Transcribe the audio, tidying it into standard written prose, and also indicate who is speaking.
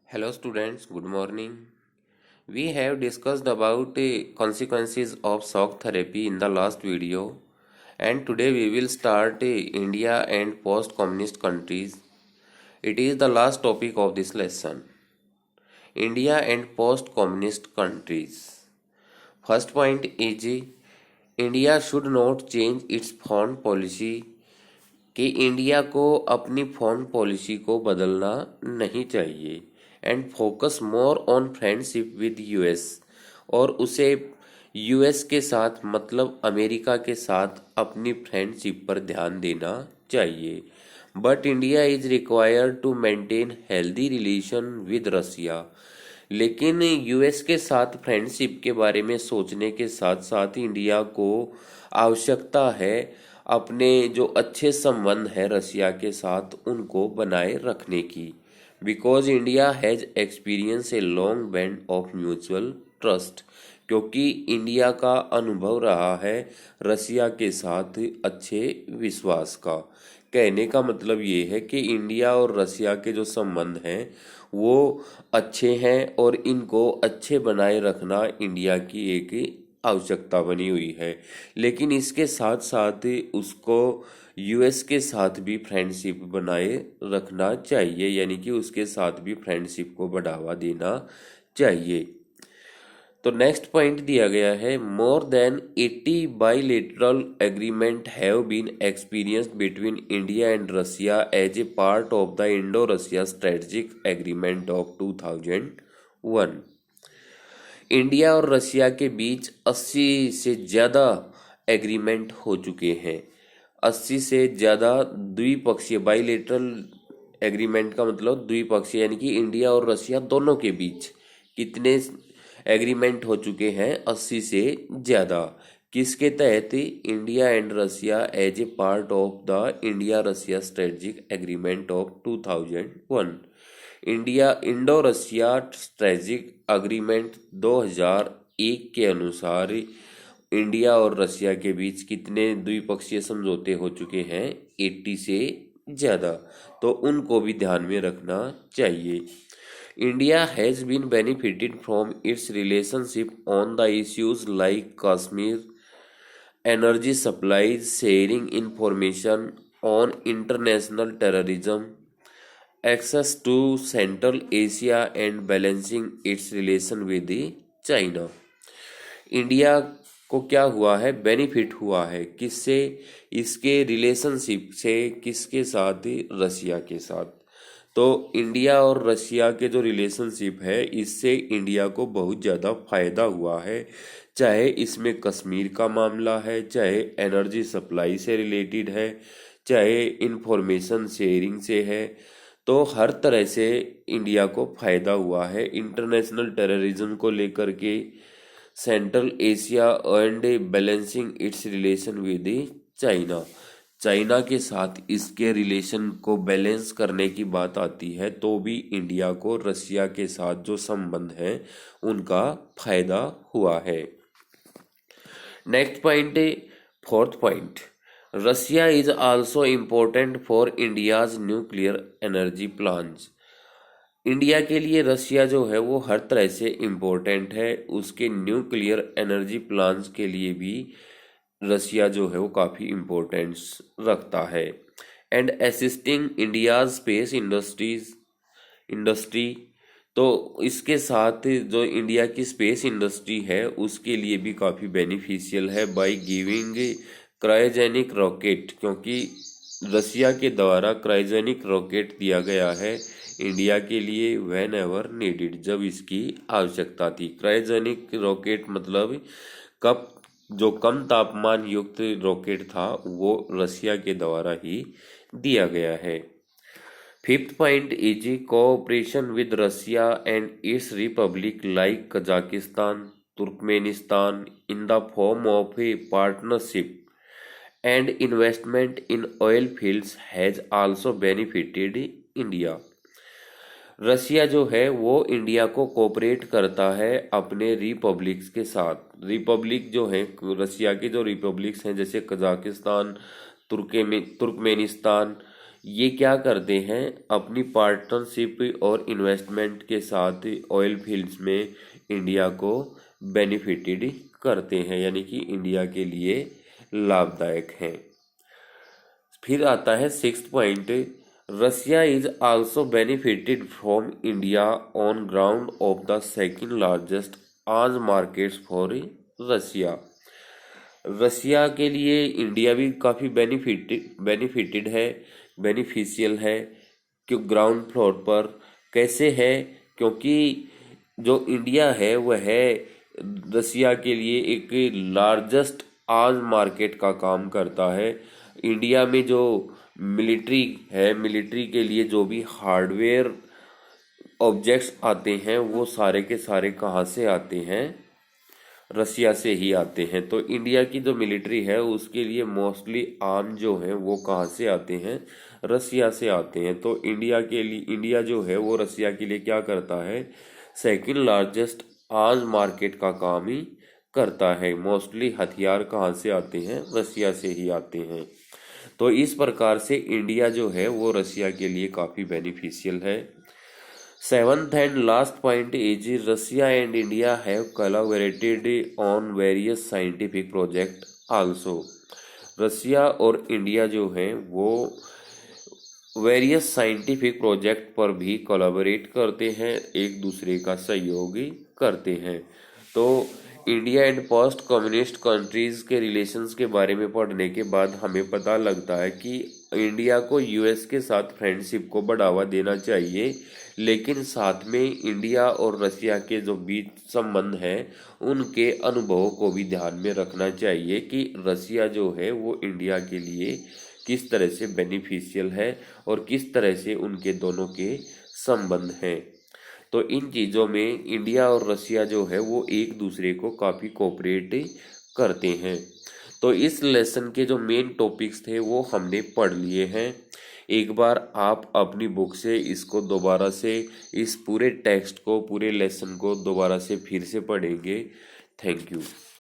Speaker 1: Hello students, good morning. We have discussed about consequences of shock therapy in the last video, and today we will start India and post-communist countries. It is the last topic of this lesson. India and post-communist countries. First point is India should not change its foreign policy कि India को अपनी foreign policy को बदलना नहीं चाहिए and focus more on friendship with US और उसे US के साथ मतलब अमेरिका के साथ अपनी फ्रेंडशिप पर ध्यान देना चाहिए but India is required to maintain healthy relation with Russia लेकिन यूएस के साथ फ्रेंडशिप के बारे में सोचने के साथ साथ इंडिया को आवश्यकता है अपने जो अच्छे संबंध है रसिया के साथ उनको बनाए रखने की because India has experience a long band of mutual trust क्योंकि इंडिया का अनुभव रहा है रसिया के साथ अच्छे विश्वास का कहने का मतलब ये है कि इंडिया और रसिया के जो संबंध हैं वो अच्छे हैं और इनको अच्छे बनाए रखना इंडिया की एक आवश्यकता बनी हुई है लेकिन इसके साथ साथ उसको यूएस के साथ भी फ्रेंडशिप बनाए रखना चाहिए यानी कि उसके साथ भी फ्रेंडशिप को बढ़ावा देना चाहिए। तो नेक्स्ट पॉइंट दिया गया है more than 80 bilateral agreement have been experienced between India and Russia as a part of the Indo Russia strategic agreement of 2001। India और रसिया के बीच 80 से ज़्यादा एग्रीमेंट हो चुके हैं। 80 से ज़्यादा द्विपक्षीय बाइलेटरल एग्रीमेंट का मतलब द्विपक्षीय यानी कि इंडिया और रसिया दोनों के बीच कितने एग्रीमेंट हो चुके हैं 80 से ज़्यादा किसके तहत India and Russia as a part of the India Russia strategic agreement of 2001। India Indo Russia strategic agreement 2001 के अनुसार इंडिया और रसिया के बीच कितने द्विपक्षीय समझौते हो चुके हैं 80 से ज़्यादा तो उनको भी ध्यान में रखना चाहिए। India has been benefited from its relationship on the issues like Kashmir energy supplies sharing information on international terrorism access to Central Asia and balancing its relation with China. India को क्या हुआ है बेनिफिट हुआ है किससे इसके रिलेशनशिप से किसके साथ रसिया के साथ तो इंडिया और रसिया के जो रिलेशनशिप है इससे इंडिया को बहुत ज़्यादा फायदा हुआ है चाहे इसमें कश्मीर का मामला है चाहे एनर्जी सप्लाई से रिलेटेड है चाहे इंफॉर्मेशन शेयरिंग से है तो हर तरह से इंडिया को फायदा हुआ है इंटरनेशनल टेररिज्म को लेकर के central Asia and balancing it's relation with China China के साथ इसके रिलेशन को बैलेंस करने की बात आती है तो भी इंडिया को रसिया के साथ जो संबंध है उनका फायदा हुआ है। Next point fourth point Russia is also important for India's nuclear energy plans. India के लिए रसिया जो है वो हर तरह से इम्पोर्टेंट है उसके न्यूक्लियर एनर्जी प्लान्स के लिए भी रसिया जो है वो काफ़ी इम्पोर्टेंस रखता है and assisting India's space industry तो इसके साथ जो इंडिया की स्पेस इंडस्ट्री है उसके लिए भी काफ़ी बेनिफिशियल है बाय गिविंग क्रायोजेनिक रॉकेट क्योंकि रसिया के द्वारा क्रायोजेनिक रॉकेट दिया गया है इंडिया के लिए व्हेन एवर नीडेड जब इसकी आवश्यकता थी। क्रायोजेनिक रॉकेट मतलब कब जो कम तापमान युक्त रॉकेट था वो रसिया के द्वारा ही दिया गया है। Fifth point is cooperation with Russia and its republic like Kazakhstan Turkmenistan in the form of a partnership and investment in oil fields has also benefited India. Russia जो है वो इंडिया को कोऑपरेट करता है अपने रिपब्लिक्स के साथ। Republic जो है रसिया के जो रिपब्लिक्स हैं जैसे कजाकिस्तान तुर्कमेनिस्तान ये क्या करते हैं, अपनी पार्टनरशिप और इन्वेस्टमेंट के साथ ऑयल फील्ड्स में इंडिया को बेनिफिटेड करते हैं, यानी कि इंडिया के लिए लाभदायक हैं। फिर आता है sixth point, Russia is also benefited from India on ground of the second largest आज मार्केट्स फॉर रशिया। रशिया के लिए इंडिया भी काफ़ी बेनिफिटेड है, बेनिफिशियल है। क्यों ग्राउंड फ्लोर पर कैसे है, क्योंकि जो इंडिया है वह है रशिया के लिए एक लार्जेस्ट आज मार्केट का काम करता है। इंडिया में जो मिलिट्री है, मिलिट्री के लिए जो भी हार्डवेयर ऑब्जेक्ट्स आते हैं वो सारे के सारे कहाँ से आते हैं, रसिया से ही आते हैं। तो इंडिया की जो मिलिट्री है उसके लिए मोस्टली आर्म जो है वो कहाँ से आते हैं, रसिया से आते हैं। तो इंडिया के लिए, इंडिया जो है वो रसिया के लिए क्या करता है, सेकंड लार्जेस्ट आर्म्स मार्केट का काम ही करता है। मोस्टली हथियार कहाँ से आते हैं, रसिया से ही आते हैं। तो इस प्रकार से इंडिया जो है वो रसिया के लिए काफ़ी बेनिफिशियल है। Seventh and last point is Russia and India have collaborated on various scientific project also. Russia और इंडिया जो है वो वेरियस साइंटिफिक प्रोजेक्ट पर भी कोलैबोरेट करते हैं, एक दूसरे का सहयोग करते हैं। तो India and post communist countries के रिलेशंस के बारे में पढ़ने के बाद हमें पता लगता है कि इंडिया को यूएस के साथ फ्रेंडशिप को बढ़ावा देना चाहिए, लेकिन साथ में इंडिया और रशिया के जो बीच संबंध हैं उनके अनुभवों को भी ध्यान में रखना चाहिए कि रशिया जो है वो इंडिया के लिए किस तरह से बेनिफिशियल है और किस तरह से उनके दोनों के संबंध हैं। तो इन चीज़ों में इंडिया और रशिया जो है वो एक दूसरे को काफ़ी कोऑपरेट करते हैं। तो इस लेसन के जो मेन टॉपिक्स थे वो हमने पढ़ लिए हैं। एक बार आप अपनी बुक से इसको दोबारा से, इस पूरे टेक्स्ट को, पूरे लेसन को दोबारा से फिर से पढ़ेंगे। Thank you.